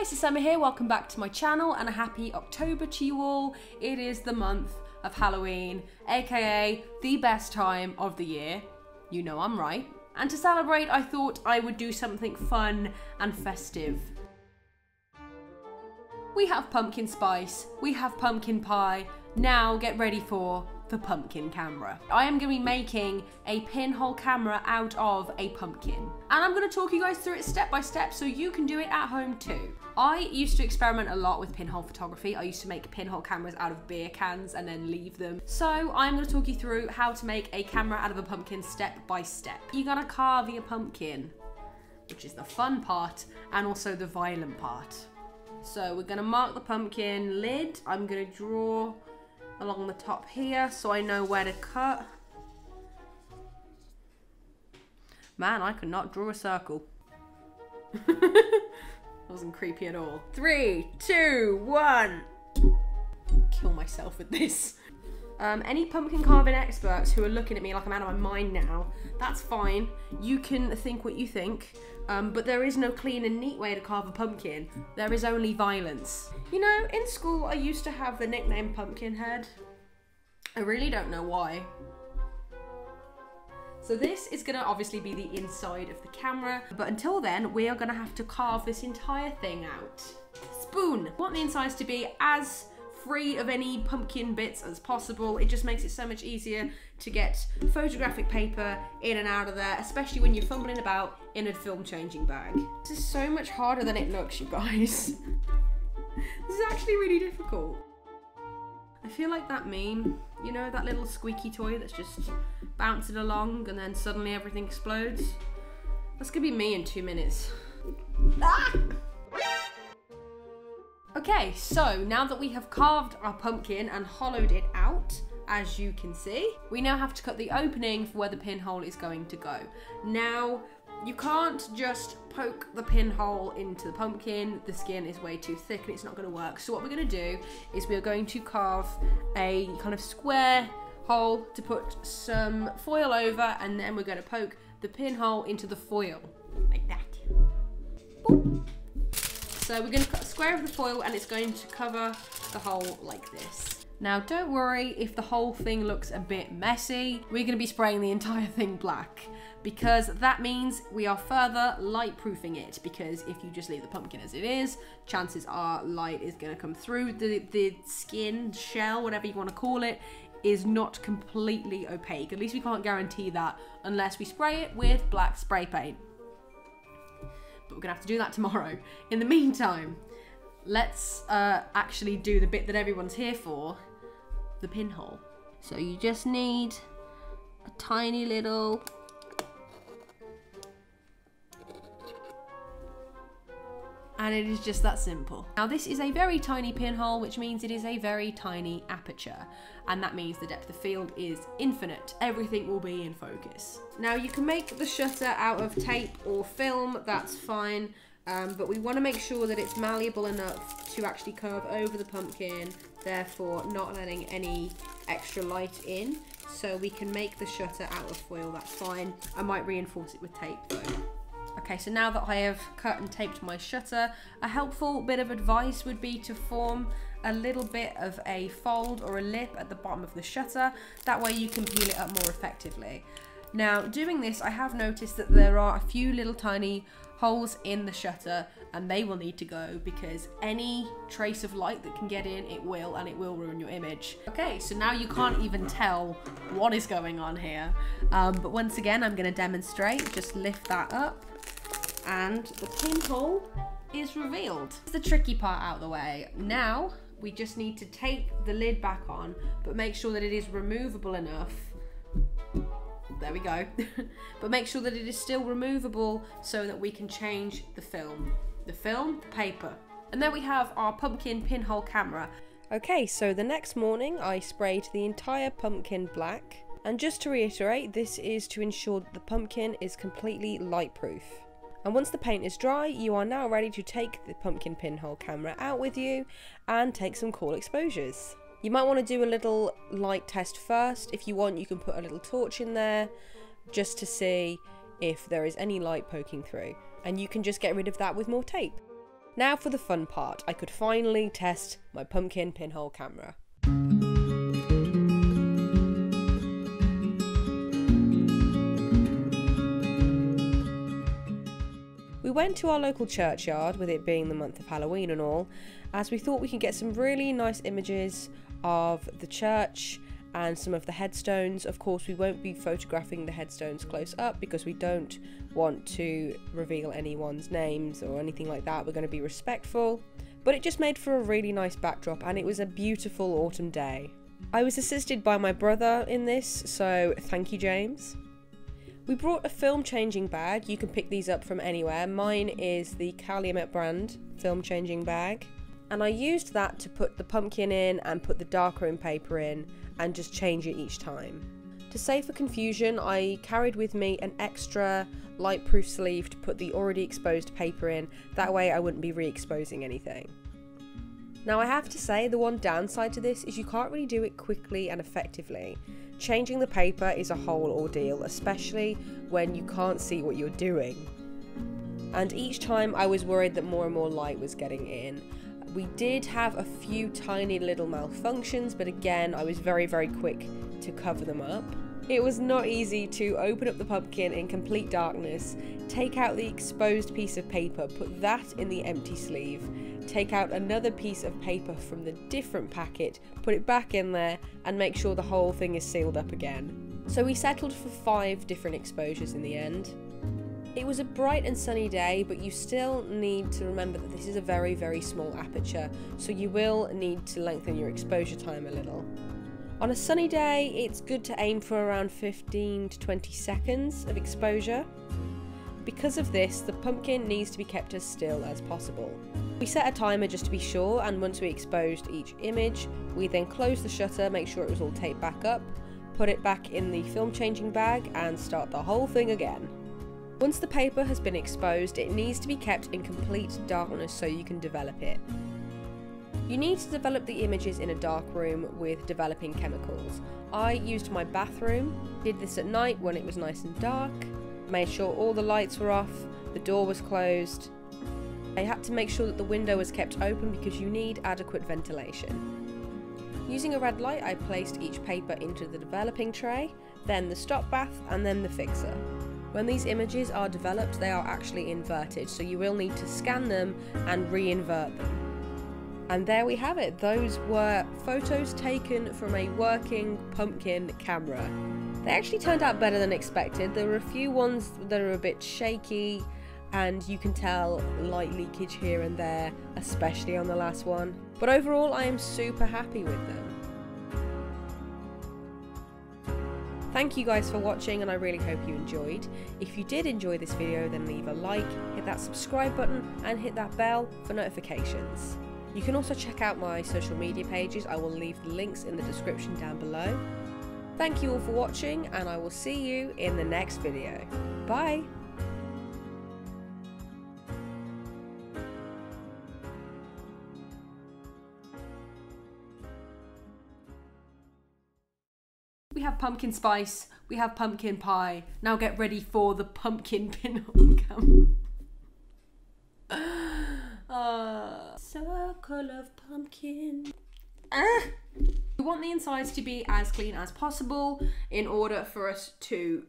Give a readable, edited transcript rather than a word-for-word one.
guys, it's Emma here, welcome back to my channel and a happy October to you all. It is the month of Halloween, aka the best time of the year. You know I'm right. And to celebrate, I thought I would do something fun and festive. We have pumpkin spice, we have pumpkin pie, now get ready for the pumpkin camera. I am going to be making a pinhole camera out of a pumpkin. And I'm going to talk you guys through it step by step so you can do it at home too. I used to experiment a lot with pinhole photography. I used to make pinhole cameras out of beer cans and then leave them. So I'm going to talk you through how to make a camera out of a pumpkin step by step. You're going to carve your pumpkin, which is the fun part and also the violent part. So we're going to mark the pumpkin lid. I'm going to draw along the top here so I know where to cut. Man, I could not draw a circle. Wasn't creepy at all. 3, 2, 1. Kill myself with this. Any pumpkin carving experts who are looking at me like I'm out of my mind now, that's fine. You can think what you think, but there is no clean and neat way to carve a pumpkin. There is only violence. You know, in school I used to have the nickname Pumpkinhead. I really don't know why. So this is gonna obviously be the inside of the camera, but until then, we are gonna have to carve this entire thing out. Spoon! I want the insides to be as free of any pumpkin bits as possible. It just makes it so much easier to get photographic paper in and out of there, especially when you're fumbling about in a film changing bag. This is so much harder than it looks, you guys. This is actually really difficult. I feel like that meme, you know, that little squeaky toy that's just bouncing along and then suddenly everything explodes. That's gonna be me in 2 minutes. Ah! Okay, so now that we have carved our pumpkin and hollowed it out, as you can see, we now have to cut the opening for where the pinhole is going to go. Now, you can't just poke the pinhole into the pumpkin. The skin is way too thick and it's not going to work. So what we're going to do is we're going to carve a kind of square hole to put some foil over, and then we're going to poke the pinhole into the foil like that. Boop. So we're going to cut a square of the foil and it's going to cover the hole like this. Now don't worry if the whole thing looks a bit messy. We're going to be spraying the entire thing black, because that means we are further light proofing it, because if you just leave the pumpkin as it is, chances are light is going to come through. The skin, shell, whatever you want to call it, is not completely opaque. At least we can't guarantee that unless we spray it with black spray paint. But we're going to have to do that tomorrow. In the meantime, let's actually do the bit that everyone's here for, the pinhole. So you just need a tiny little and it is just that simple. Now this is a very tiny pinhole, which means it is a very tiny aperture, and that means the depth of field is infinite. Everything will be in focus. Now you can make the shutter out of tape or film, that's fine, but we want to make sure that it's malleable enough to actually curve over the pumpkin, therefore not letting any extra light in. So we can make the shutter out of foil, that's fine. I might reinforce it with tape though. Okay, so now that I have cut and taped my shutter, a helpful bit of advice would be to form a little bit of a fold or a lip at the bottom of the shutter. That way you can peel it up more effectively. Now, doing this, I have noticed that there are a few little tiny holes in the shutter, and they will need to go, because any trace of light that can get in, it will ruin your image. Okay, so now you can't even tell what is going on here. But once again, I'm going to demonstrate. Just lift that up, and the pinhole is revealed. That's the tricky part out of the way. Now, we just need to tape the lid back on, but make sure that it is removable enough. There we go. But make sure that it is still removable so that we can change the film. The film, the paper. And there we have our pumpkin pinhole camera. Okay, so the next morning I sprayed the entire pumpkin black. And just to reiterate, this is to ensure that the pumpkin is completely light proof. And once the paint is dry, you are now ready to take the pumpkin pinhole camera out with you and take some cool exposures. You might want to do a little light test first. If you want, you can put a little torch in there just to see if there is any light poking through. And you can just get rid of that with more tape. Now for the fun part. I could finally test my pumpkin pinhole camera. We went to our local churchyard, with it being the month of Halloween and all, as we thought we could get some really nice images of the church and some of the headstones. Of course, we won't be photographing the headstones close up because we don't want to reveal anyone's names or anything like that. We're going to be respectful, but it just made for a really nice backdrop, and it was a beautiful autumn day. I was assisted by my brother in this, so thank you, James. We brought a film changing bag. You can pick these up from anywhere. Mine is the Calumet brand film changing bag, and I used that to put the pumpkin in and put the darkroom paper in and just change it each time. To save for confusion, I carried with me an extra light-proof sleeve to put the already exposed paper in. That way I wouldn't be re-exposing anything. Now I have to say, the one downside to this is you can't really do it quickly and effectively. Changing the paper is a whole ordeal, especially when you can't see what you're doing. And each time I was worried that more and more light was getting in. We did have a few tiny little malfunctions, but again, I was very, very quick to cover them up. It was not easy to open up the pumpkin in complete darkness, take out the exposed piece of paper, put that in the empty sleeve, take out another piece of paper from the different packet, put it back in there, and make sure the whole thing is sealed up again. So we settled for 5 different exposures in the end. It was a bright and sunny day, but you still need to remember that this is a very, very small aperture, so you will need to lengthen your exposure time a little. On a sunny day, it's good to aim for around 15 to 20 seconds of exposure. Because of this, the pumpkin needs to be kept as still as possible. We set a timer just to be sure, and once we exposed each image, we then closed the shutter, make sure it was all taped back up, put it back in the film changing bag, and start the whole thing again. Once the paper has been exposed, it needs to be kept in complete darkness so you can develop it. You need to develop the images in a dark room with developing chemicals. I used my bathroom, did this at night when it was nice and dark, made sure all the lights were off, the door was closed. I had to make sure that the window was kept open because you need adequate ventilation. Using a red light, I placed each paper into the developing tray, then the stop bath, and then the fixer. When these images are developed, they are actually inverted, so you will need to scan them and re-invert them. And there we have it. Those were photos taken from a working pumpkin camera. They actually turned out better than expected. There were a few ones that are a bit shaky, and you can tell light leakage here and there, especially on the last one. But overall, I am super happy with them. Thank you guys for watching, and I really hope you enjoyed. If you did enjoy this video, then leave a like, hit that subscribe button, and hit that bell for notifications. You can also check out my social media pages. I will leave the links in the description down below. Thank you all for watching, and I will see you in the next video. Bye! We have pumpkin spice, we have pumpkin pie. Now get ready for the pumpkin pinhole camera. Circle of pumpkin. We want the insides to be as clean as possible in order for us to